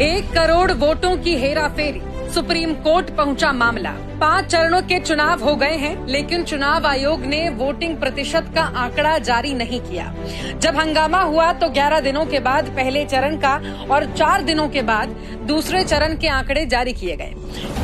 1 करोड़ वोटों की हेराफेरी, सुप्रीम कोर्ट पहुंचा मामला। 5 चरणों के चुनाव हो गए हैं, लेकिन चुनाव आयोग ने वोटिंग प्रतिशत का आंकड़ा जारी नहीं किया। जब हंगामा हुआ तो 11 दिनों के बाद पहले चरण का और 4 दिनों के बाद दूसरे चरण के आंकड़े जारी किए गए।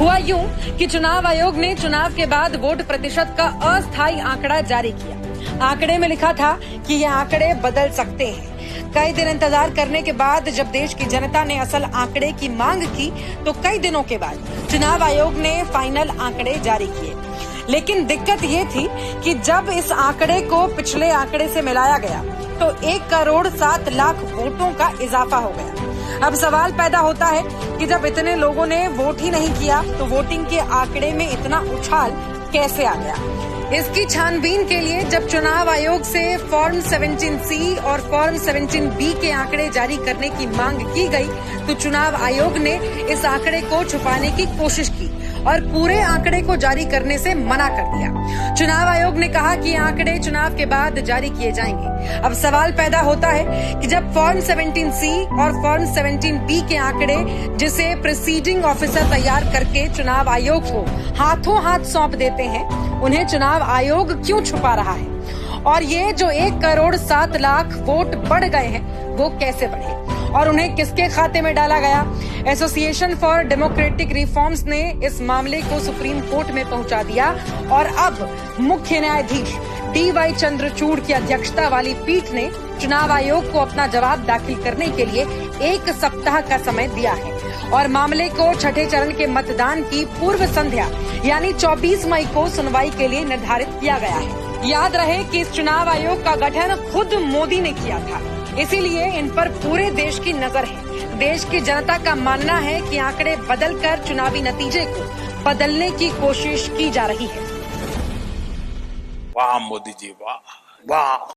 हुआ यूं कि चुनाव आयोग ने चुनाव के बाद वोट प्रतिशत का अस्थायी आंकड़ा जारी किया। आंकड़े में लिखा था कि ये आंकड़े बदल सकते हैं। कई दिन इंतजार करने के बाद जब देश की जनता ने असल आंकड़े की मांग की तो कई दिनों के बाद चुनाव आयोग ने फाइनल आंकड़े जारी किए। लेकिन दिक्कत ये थी कि जब इस आंकड़े को पिछले आंकड़े से मिलाया गया तो 1 करोड़ 7 लाख वोटों का इजाफा हो गया। अब सवाल पैदा होता है कि जब इतने लोगों ने वोट ही नहीं किया तो वोटिंग के आंकड़े में इतना उछाल कैसे आ गया। इसकी छानबीन के लिए जब चुनाव आयोग से फॉर्म 17C और फॉर्म 17B के आंकड़े जारी करने की मांग की गई तो चुनाव आयोग ने इस आंकड़े को छुपाने की कोशिश की और पूरे आंकड़े को जारी करने से मना कर दिया। चुनाव आयोग ने कहा कि आंकड़े चुनाव के बाद जारी किए जाएंगे। अब सवाल पैदा होता है कि जब फॉर्म 17C और फॉर्म 17B के आंकड़े जिसे प्रिसीडिंग ऑफिसर तैयार करके चुनाव आयोग को हाथों हाथ सौंप देते हैं, उन्हें चुनाव आयोग क्यों छुपा रहा है? और ये जो 1 करोड़ 7 लाख वोट बढ़ गए हैं वो कैसे बढ़े और उन्हें किसके खाते में डाला गया? एसोसिएशन फॉर डेमोक्रेटिक रिफॉर्म्स ने इस मामले को सुप्रीम कोर्ट में पहुंचा दिया और अब मुख्य न्यायाधीश DY चंद्रचूड़ की अध्यक्षता वाली पीठ ने चुनाव आयोग को अपना जवाब दाखिल करने के लिए 1 सप्ताह का समय दिया है और मामले को छठे चरण के मतदान की पूर्व संध्या यानी 24 मई को सुनवाई के लिए निर्धारित किया गया है। याद रहे कि इस चुनाव आयोग का गठन खुद मोदी ने किया था, इसीलिए इन पर पूरे देश की नजर है। देश की जनता का मानना है कि आंकड़े बदलकर चुनावी नतीजे को बदलने की कोशिश की जा रही है। वाह मोदी जी, वाह वाह।